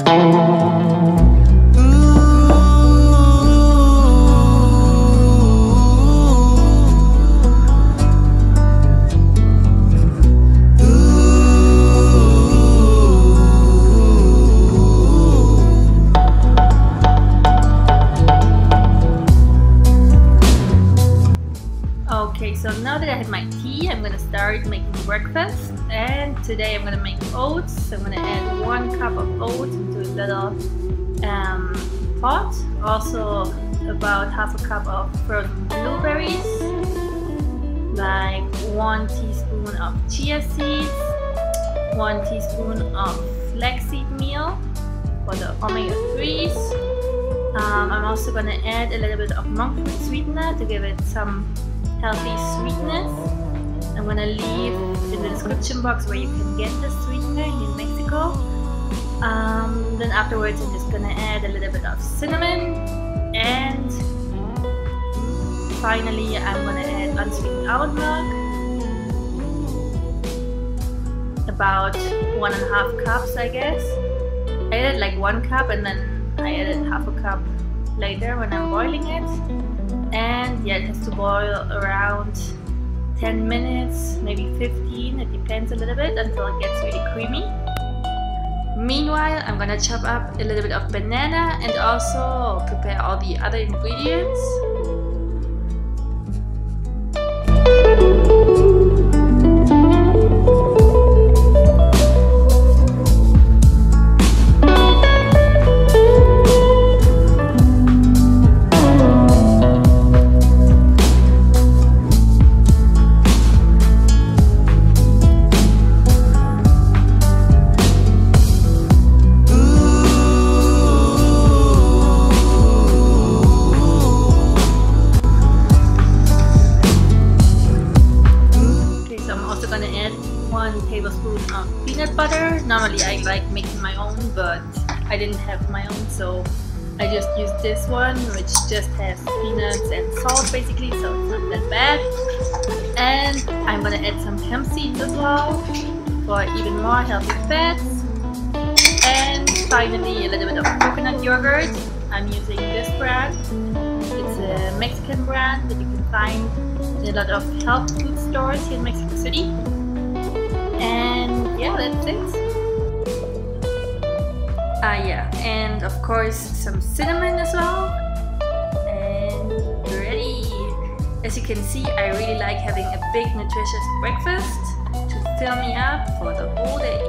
Okay, so now that I had my tea, I'm gonna start making breakfast. And today I'm gonna make oats. I'm gonna add 1 cup of oats into a little pot. Also about half a cup of frozen blueberries, like 1 teaspoon of chia seeds, 1 teaspoon of flaxseed meal for the omega-3s. I'm also gonna add a little bit of monk fruit sweetener to give it some healthy sweetness. I'm gonna leave in the description box where you can get the sweetener in Mexico. Then afterwards I'm just gonna add a little bit of cinnamon, and finally I'm gonna add unsweetened almond milk, about 1.5 cups I guess. I added like 1 cup and then I added half a cup later when I'm boiling it. And yeah, it has to boil around 10 minutes, maybe 15, it depends a little bit, until it gets really creamy. Meanwhile, I'm gonna chop up a little bit of banana and also prepare all the other ingredients. Gonna add 1 tablespoon of peanut butter. Normally I like making my own, but I didn't have my own, so I just used this one, which just has peanuts and salt basically, so it's not that bad. And I'm gonna add some hemp seeds as well for even more healthy fats. And finally a little bit of coconut yogurt. I'm using this brand. It's a Mexican brand that you can find in a lot of health food stores here in Mexico City. And yeah, that's it. Yeah, and of course some cinnamon as well. And we're ready. As you can see, I really like having a big nutritious breakfast to fill me up for the whole day.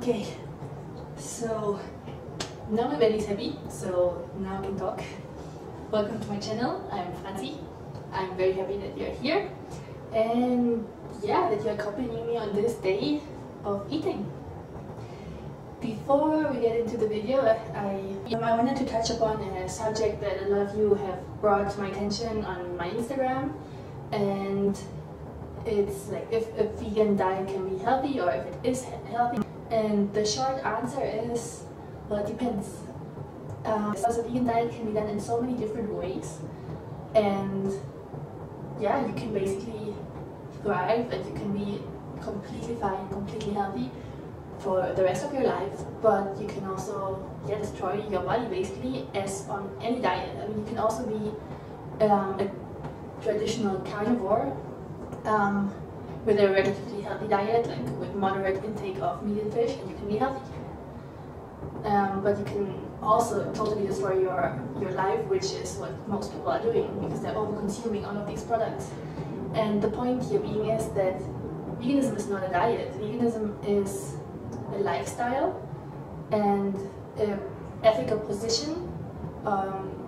Okay, so now my belly is happy, so now I can talk. Welcome to my channel. I'm Franzi. I'm very happy that you're here, and yeah, that you're accompanying me on this day of eating. Before we get into the video, I wanted to touch upon a subject that a lot of you have brought to my attention on my Instagram, and it's like if a vegan diet can be healthy or if it is healthy. And the short answer is, well, it depends. Because a vegan diet can be done in so many different ways, and yeah, you can basically thrive and you can be completely fine, completely healthy for the rest of your life, but you can also destroy your body basically, as on any diet. I mean, you can also be a traditional carnivore with a relatively healthy diet, like with moderate intake of meat and fish, and you can be healthy. But you can also totally destroy your life, which is what most people are doing, because they're over-consuming all of these products. And the point here being is that veganism is not a diet. Veganism is a lifestyle and an ethical position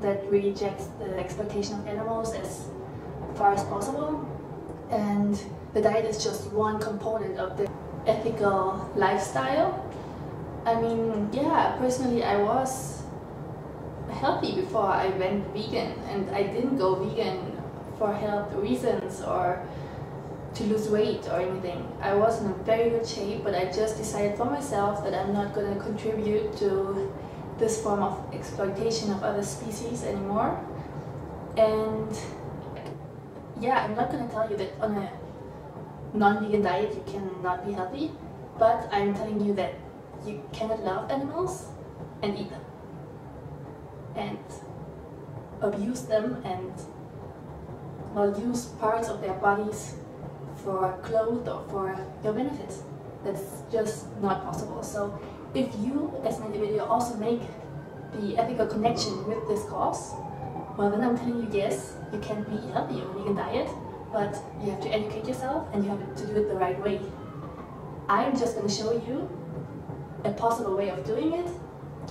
that rejects the exploitation of animals as far as possible. And the diet is just one component of the ethical lifestyle. I mean, yeah, personally I was healthy before I went vegan, and I didn't go vegan for health reasons or to lose weight or anything. I was in a very good shape, but I just decided for myself that I'm not going to contribute to this form of exploitation of other species anymore. And yeah, I'm not going to tell you that on a non-vegan diet you cannot be healthy, but I'm telling you that you cannot love animals and eat them and abuse them and use parts of their bodies for clothes or for your benefit. That's just not possible. So if you as an individual also make the ethical connection with this cause, well then I'm telling you, yes, you can be healthy on a vegan diet, but you have to educate yourself and you have to do it the right way. I'm just going to show you a possible way of doing it,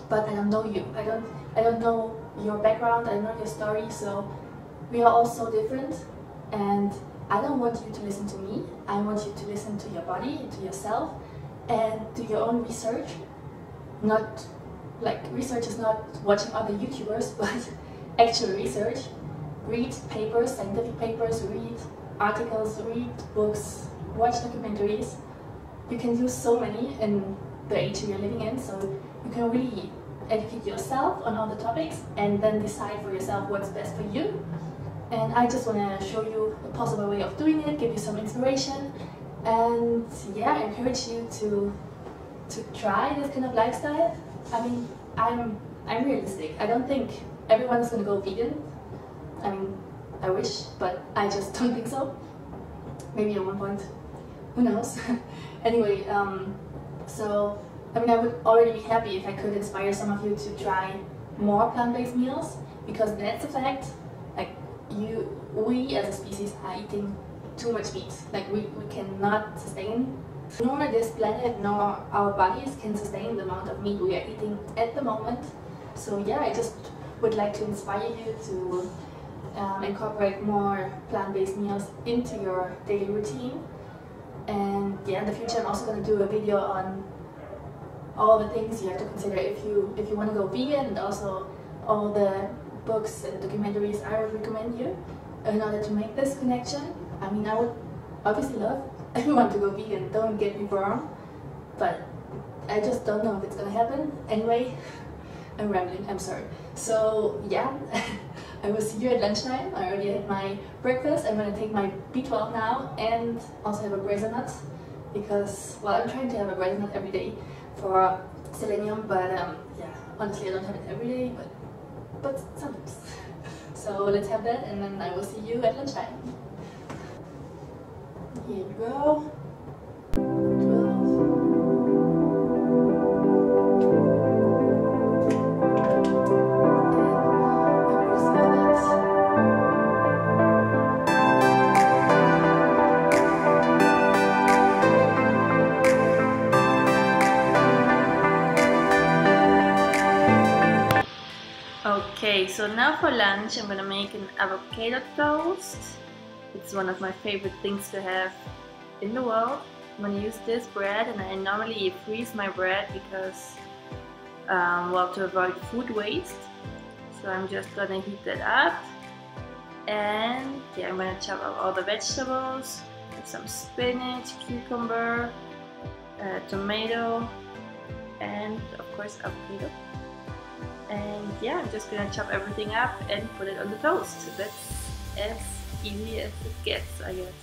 but I don't know you. I don't know your background, I don't know your story, so we are all so different, and I don't want you to listen to me. I want you to listen to your body, to yourself, and do your own research. Not like research is not watching other YouTubers, but actual research. Read papers, scientific papers, read articles, read books, watch documentaries. You can use so many in the age we are living in, so you can really educate yourself on all the topics and then decide for yourself what's best for you. And I just want to show you a possible way of doing it, give you some inspiration, and yeah, I encourage you to try this kind of lifestyle. I mean, I'm realistic. I don't think everyone is going to go vegan. I mean, I wish, but I just don't think so. Maybe at one point, who knows? Anyway, so I mean, I would already be happy if I could inspire some of you to try more plant-based meals, because that's a fact. Like, we as a species are eating too much meat. Like, we cannot sustain, nor this planet nor our bodies can sustain the amount of meat we are eating at the moment. So yeah, I just would like to inspire you to incorporate more plant-based meals into your daily routine. And yeah, in the future I'm also going to do a video on all the things you have to consider if you want to go vegan, and also all the books and documentaries I would recommend you in order to make this connection. I mean, I would obviously love everyone to go vegan, don't get me wrong, but I just don't know if it's gonna happen. Anyway, I'm rambling, I'm sorry. So yeah, I will see you at lunchtime. I already had my breakfast. I'm gonna take my B12 now and also have a grazer nut, because, well, I'm trying to have a grazer nut every day for selenium, but yeah, honestly I don't have it every day, but sometimes. So let's have that, and then I will see you at lunchtime. Here you go. 12. Okay, so now for lunch I'm gonna make an avocado toast. It's one of my favorite things to have in the world. I'm gonna use this bread, and I normally freeze my bread because, well, to avoid food waste. So I'm just gonna heat that up, and yeah, I'm gonna chop up all the vegetables, some spinach, cucumber, tomato, and of course avocado. And yeah, I'm just gonna chop everything up and put it on the toast. So that's as easy as it gets, I guess.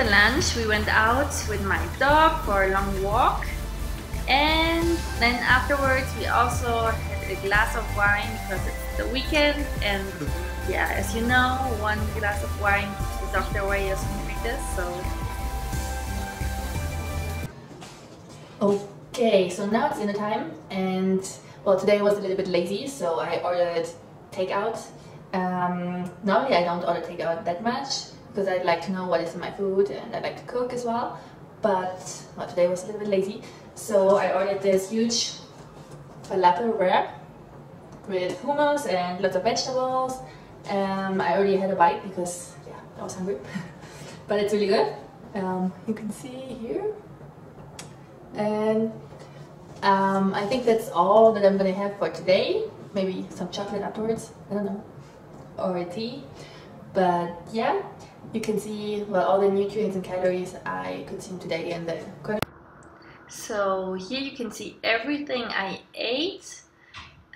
after lunch we went out with my dog for a long walk, and then afterwards we also had a glass of wine because it's the weekend, and yeah, as you know, one glass of wine keeps the doctor away or something like this, so. Okay, so now it's dinner time, and well, today was a little bit lazy, so I ordered takeout. Normally I don't order takeout that much because I'd like to know what is in my food and I like to cook as well, but well, today was a little bit lazy, so I ordered this huge falafel wrap with hummus and lots of vegetables. I already had a bite because yeah, I was hungry, but it's really good. You can see here, and I think that's all that I'm gonna have for today. Maybe some chocolate afterwards, I don't know, or a tea. But yeah, you can see well all the nutrients and calories I consumed today in the corner. So here you can see everything I ate.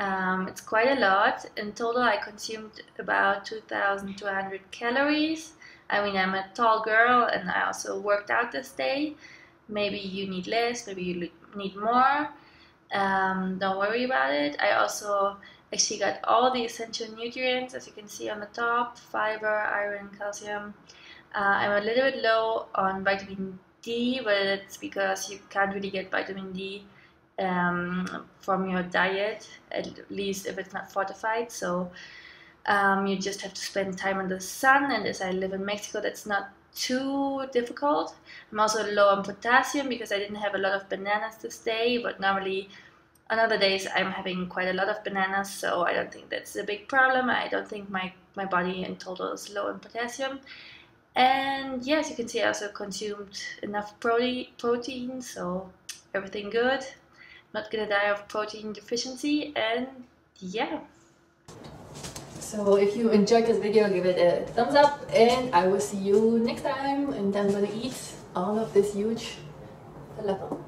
It's quite a lot. In total I consumed about 2,200 calories. I mean, I'm a tall girl and I also worked out this day. Maybe you need less, maybe you need more. Don't worry about it. I also actually got all the essential nutrients, as you can see on the top: fiber, iron, calcium. I'm a little bit low on vitamin D, but it's because you can't really get vitamin D from your diet, at least if it's not fortified. So you just have to spend time in the sun, and as I live in Mexico, that's not too difficult. I'm also low on potassium because I didn't have a lot of bananas this day, but normally on other days I'm having quite a lot of bananas, so I don't think that's a big problem. I don't think my body in total is low in potassium. And yes, you can see I also consumed enough protein, so everything good. Not gonna die of protein deficiency, and yeah. So if you enjoyed this video, give it a thumbs up, and I will see you next time. And I'm gonna eat all of this huge falafel.